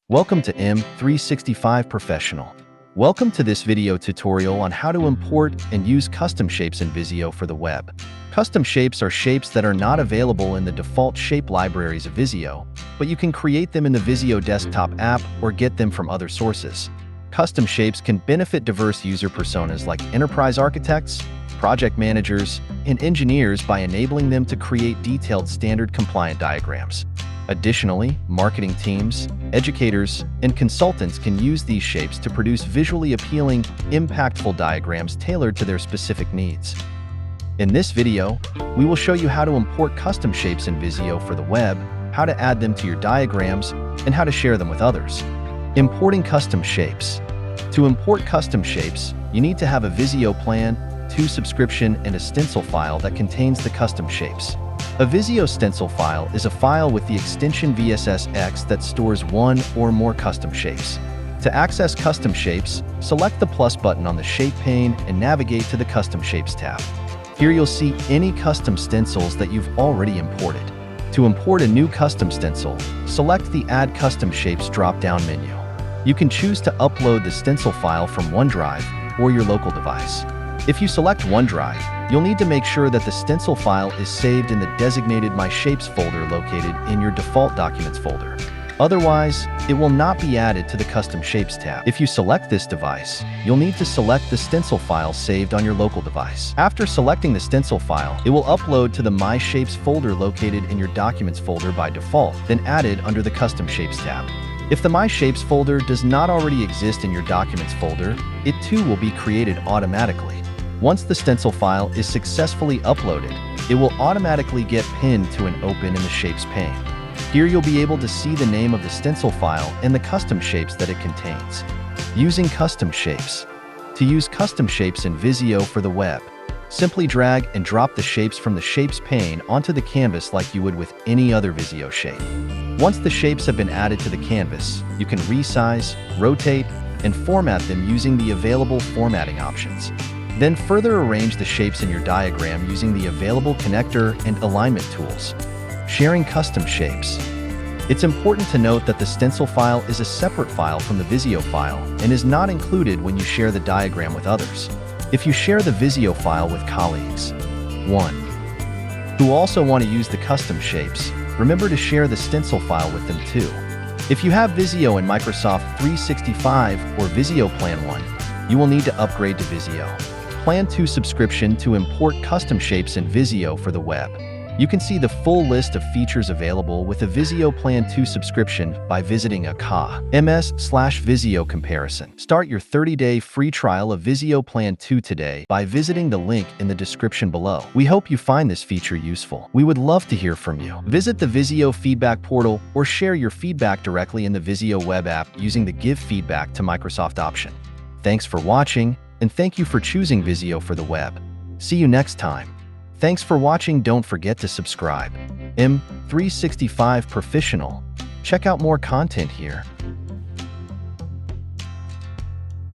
Welcome to M365 Professional. Welcome to this video tutorial on how to import and use custom shapes in Visio for the web. Custom shapes are shapes that are not available in the default shape libraries of Visio, but you can create them in the Visio desktop app or get them from other sources. Custom shapes can benefit diverse user personas like enterprise architects, project managers, and engineers by enabling them to create detailed standard-compliant diagrams. Additionally, marketing teams, educators, and consultants can use these shapes to produce visually appealing, impactful diagrams tailored to their specific needs. In this video, we will show you how to import custom shapes in Visio for the web, how to add them to your diagrams, and how to share them with others. Importing custom shapes. To import custom shapes, you need to have a Visio plan, 2 subscription, and a stencil file that contains the custom shapes. A Visio stencil file is a file with the extension VSSX that stores one or more custom shapes. To access custom shapes, select the plus button on the Shape pane and navigate to the Custom Shapes tab. Here you'll see any custom stencils that you've already imported. To import a new custom stencil, select the Add Custom Shapes drop-down menu. You can choose to upload the stencil file from OneDrive or your local device. If you select OneDrive, you'll need to make sure that the stencil file is saved in the designated My Shapes folder located in your default Documents folder. Otherwise, it will not be added to the Custom Shapes tab. If you select this device, you'll need to select the stencil file saved on your local device. After selecting the stencil file, it will upload to the My Shapes folder located in your Documents folder by default, then added under the Custom Shapes tab. If the My Shapes folder does not already exist in your Documents folder, it too will be created automatically. Once the stencil file is successfully uploaded, it will automatically get pinned to an open in the Shapes pane. Here you'll be able to see the name of the stencil file and the custom shapes that it contains. Using custom shapes. To use custom shapes in Visio for the web, simply drag and drop the shapes from the Shapes pane onto the canvas like you would with any other Visio shape. Once the shapes have been added to the canvas, you can resize, rotate, and format them using the available formatting options. Then further arrange the shapes in your diagram using the available connector and alignment tools. Sharing custom shapes. It's important to note that the stencil file is a separate file from the Visio file and is not included when you share the diagram with others. If you share the Visio file with colleagues, who also want to use the custom shapes, remember to share the stencil file with them too. If you have Visio in Microsoft 365 or Visio Plan 1, you will need to upgrade to Visio Plan 2 subscription to import custom shapes in Visio for the web. You can see the full list of features available with a Visio Plan 2 subscription by visiting ms/Visio comparison. Start your 30-day free trial of Visio Plan 2 today by visiting the link in the description below. We hope you find this feature useful. We would love to hear from you. Visit the Visio feedback portal or share your feedback directly in the Visio web app using the Give Feedback to Microsoft option. Thanks for watching, and thank you for choosing Visio for the web. See you next time. Thanks for watching. Don't forget to subscribe. M365 Professional. Check out more content here.